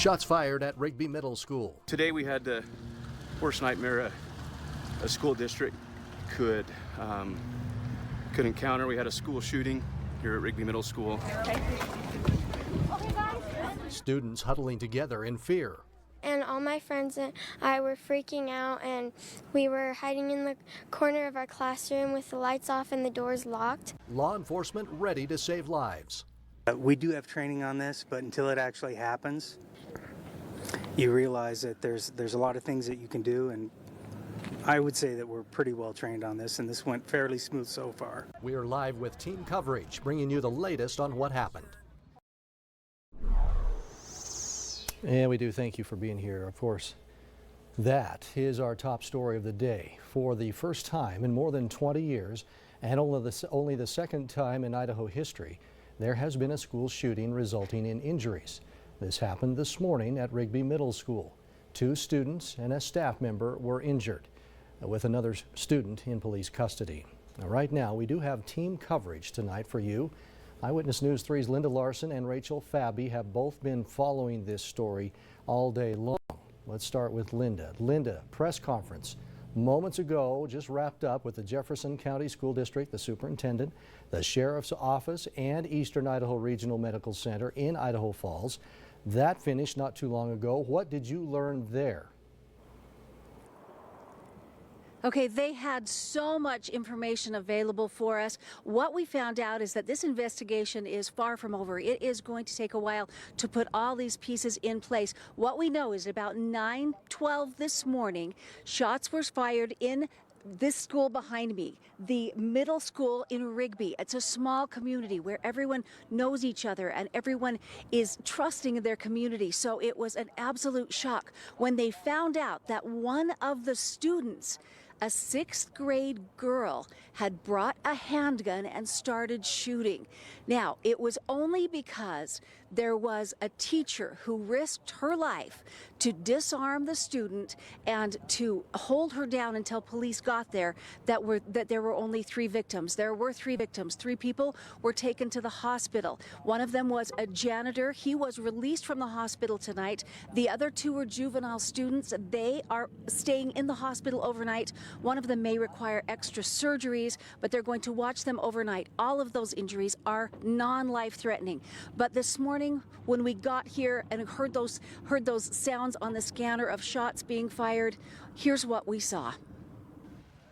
Shots fired at Rigby Middle School. Today we had the worst nightmare a school district could encounter. We had a school shooting here at Rigby Middle School. Students huddling together in fear. And all my friends and I were freaking out, and we were hiding in the corner of our classroom with the lights off and the doors locked. Law enforcement ready to save lives. We do have training on this, but until it actually happens, you realize that there's a lot of things that you can do, and I would say that we're pretty well trained on this, and this went fairly smooth so far. We are live with team coverage, bringing you the latest on what happened. And we do thank you for being here. Of course, that is our top story of the day. For the first time in more than 20 years, and only the second time in Idaho history, there has been a school shooting resulting in injuries. This happened this morning at Rigby Middle School. 2 students and a staff member were injured, with another student in police custody. Now, right now, we do have team coverage tonight for you. Eyewitness News 3's Linda Larson and Rachel Fabi have both been following this story all day long. Let's start with Linda. Linda, press conference moments ago just wrapped up with the Jefferson County School District, the superintendent, the sheriff's office, and Eastern Idaho Regional Medical Center in Idaho Falls. That finished not too long ago. What did you learn there? Okay, they had so much information available for us. What we found out is that this investigation is far from over. It is going to take a while to put all these pieces in place. What we know is about 9:12 this morning, shots were fired in this school behind me, the middle school in Rigby. It's a small community where everyone knows each other and everyone is trusting in their community. So it was an absolute shock when they found out that one of the students, a 6th grade girl, had brought a handgun and started shooting. Now, it was only because there was a teacher who risked her life to disarm the student and to hold her down until police got there that there were only 3 victims. There were 3 victims. 3 people were taken to the hospital. One of them was a janitor. He was released from the hospital tonight. The other 2 were juvenile students. They are staying in the hospital overnight. One of them may require extra surgeries, but they're going to watch them overnight. All of those injuries are non-life threatening. But this morning, when we got here and heard those sounds on the scanner of shots being fired, here's what we saw.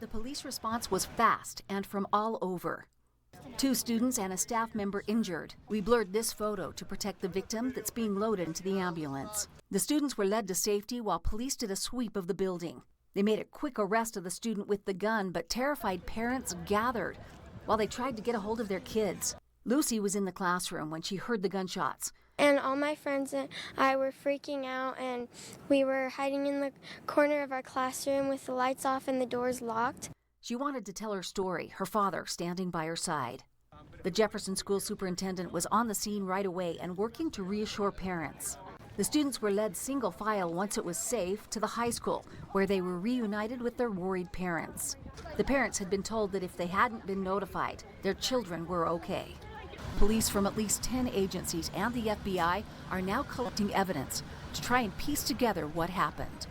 The police response was fast and from all over. 2 students and a staff member injured. We blurred this photo to protect the victim that's being loaded into the ambulance. The students were led to safety while police did a sweep of the building. They made a quick arrest of the student with the gun, but terrified parents gathered while they tried to get a hold of their kids. Lucy was in the classroom when she heard the gunshots. And all my friends and I were freaking out, and we were hiding in the corner of our classroom with the lights off and the doors locked. She wanted to tell her story, her father standing by her side. The Jefferson School Superintendent was on the scene right away and working to reassure parents. The students were led single file once it was safe to the high school, where they were reunited with their worried parents. The parents had been told that if they hadn't been notified, their children were okay. Police from at least 10 agencies and the FBI are now collecting evidence to try and piece together what happened.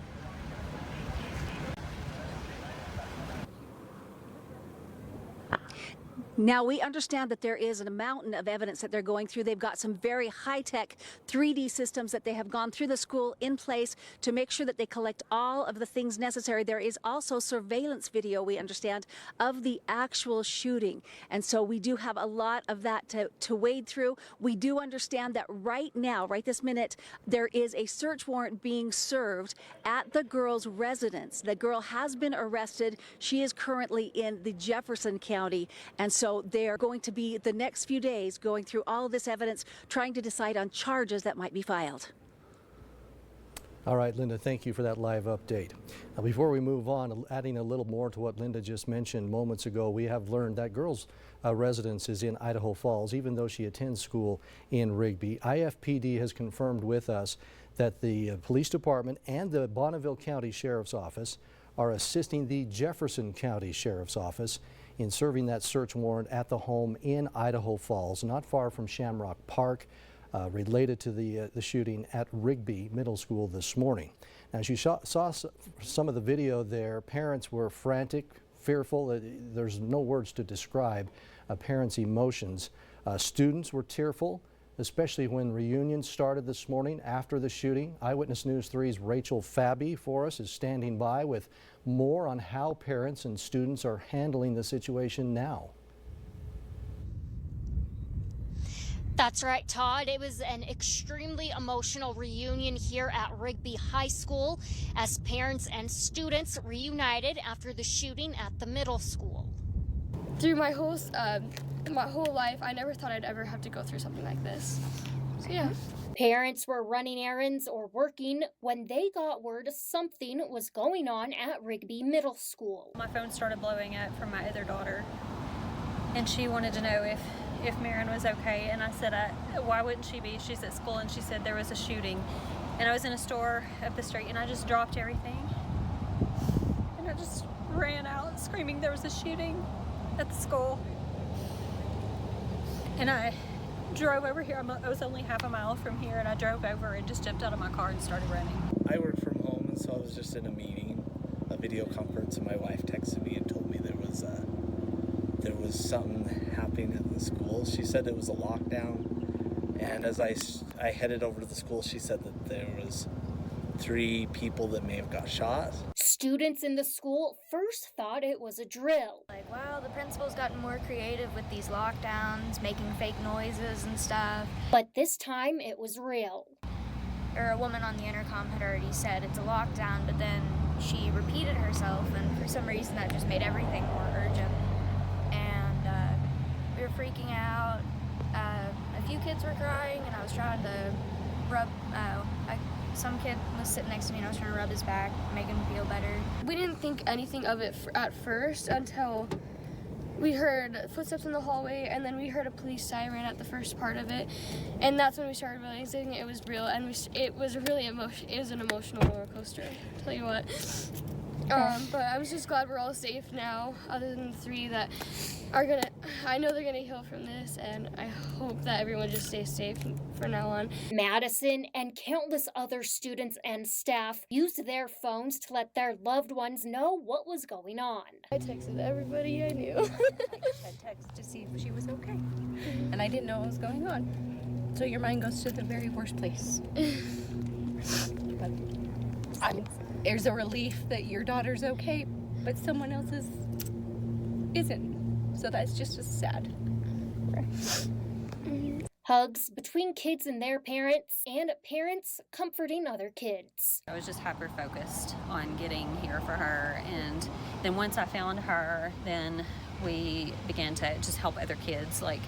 Now, we understand that there is a mountain of evidence that they're going through. They've got some very high-tech 3D systems that they have gone through the school in place to make sure that they collect all of the things necessary. There is also surveillance video, we understand, of the actual shooting. And so we do have a lot of that to wade through. We do understand that right now, right this minute, there is a search warrant being served at the girl's residence. The girl has been arrested. She is currently in the Jefferson County. And so they're going to be the next few days going through all of this evidence, trying to decide on charges that might be filed. All right, Linda, thank you for that live update. Now, before we move on, adding a little more to what Linda just mentioned moments ago, we have learned that girl's residence is in Idaho Falls, even though she attends school in Rigby. IFPD has confirmed with us that the police department and the Bonneville County Sheriff's Office are assisting the Jefferson County Sheriff's Office in serving that search warrant at the home in Idaho Falls, not far from Shamrock Park. related to the shooting at Rigby Middle School this morning. Now, as you saw some of the video there, parents were frantic, fearful. There's no words to describe a parent's emotions. Students were tearful, especially when reunions started this morning after the shooting. Eyewitness News 3's Rachel Fabi for us is standing by with more on how parents and students are handling the situation now. That's right, Todd. It was an extremely emotional reunion here at Rigby High School as parents and students reunited after the shooting at the middle school. Through my whole life, I never thought I'd ever have to go through something like this. So yeah. Parents were running errands or working when they got word something was going on at Rigby Middle School. My phone started blowing up from my other daughter, and she wanted to know if Marin was okay, and I said, why wouldn't she be? She's at school, and she said there was a shooting. And I was in a store up the street, and I just dropped everything. And I just ran out screaming there was a shooting at the school. And I drove over here. I was only half a mile from here, and I drove over and just jumped out of my car and started running. I work from home, and so I was just in a meeting, a video conference, and my wife texted me and told me there was something happening at the school. She said it was a lockdown, and as I headed over to the school, she said that there was 3 people that may have got shot. Students in the school first thought it was a drill. Like, wow, the principal's gotten more creative with these lockdowns, making fake noises and stuff. But this time it was real. Or a woman on the intercom had already said it's a lockdown, but then she repeated herself, and for some reason that just made everything more urgent. And we were freaking out. A few kids were crying, and I was trying to rub, some kid was sitting next to me, and I was trying to rub his back, make him feel better. We didn't think anything of it at first until we heard footsteps in the hallway, and then we heard a police siren at the first part of it, and that's when we started realizing it was real, and it was an emotional roller coaster, I'll tell you what. But I was just glad we're all safe now, other than the 3 that I know they're gonna heal from this, and I hope that everyone just stays safe from now on. Madison and countless other students and staff used their phones to let their loved ones know what was going on. I texted everybody I knew. I texted to see if she was okay, and I didn't know what was going on. So your mind goes to the very worst place. But there's a relief that your daughter's okay, but someone else's isn't. So that's just as sad. Hugs between kids and their parents, and parents comforting other kids. I was just hyper-focused on getting here for her, and then once I found her, then we began to just help other kids, like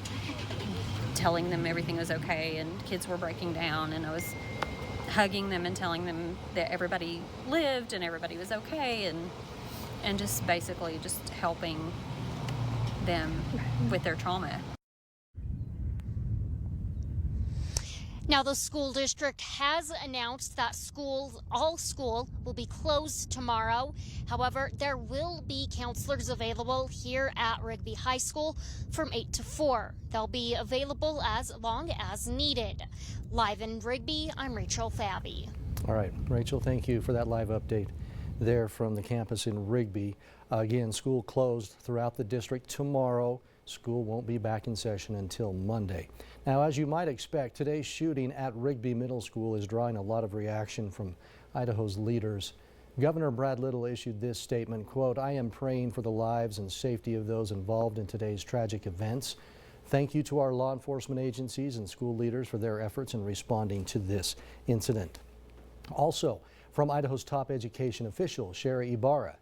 telling them everything was okay, and kids were breaking down, and I was hugging them and telling them that everybody lived and everybody was okay, and just basically just helping them with their trauma. Now, the school district has announced that all school will be closed tomorrow. However, there will be counselors available here at Rigby High School from 8 to 4. They'll be available as long as needed. Live in Rigby, I'm Rachel Fabi. All right, Rachel, thank you for that live update there from the campus in Rigby. Again, school closed throughout the district tomorrow. School won't be back in session until Monday. Now, as you might expect, today's shooting at Rigby Middle School is drawing a lot of reaction from Idaho's leaders. Governor Brad Little issued this statement, quote, "I am praying for the lives and safety of those involved in today's tragic events. Thank you to our law enforcement agencies and school leaders for their efforts in responding to this incident." Also, from Idaho's top education official, Sherry Ibarra,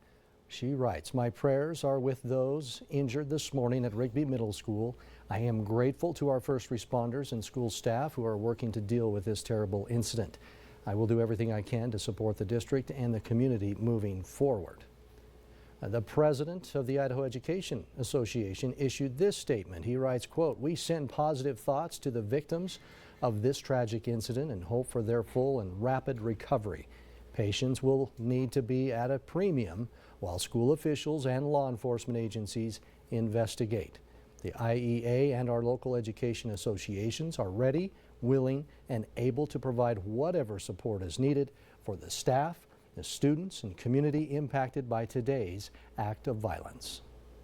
she writes, "My prayers are with those injured this morning at Rigby Middle School. I am grateful to our first responders and school staff who are working to deal with this terrible incident. I will do everything I can to support the district and the community moving forward." The president of the Idaho Education Association issued this statement. He writes, quote, "We send positive thoughts to the victims of this tragic incident and hope for their full and rapid recovery. Patients will need to be at a premium while school officials and law enforcement agencies investigate. The IEA and our local education associations are ready willing, and able to provide whatever support is needed for the staff, the students, and community impacted by today's act of violence.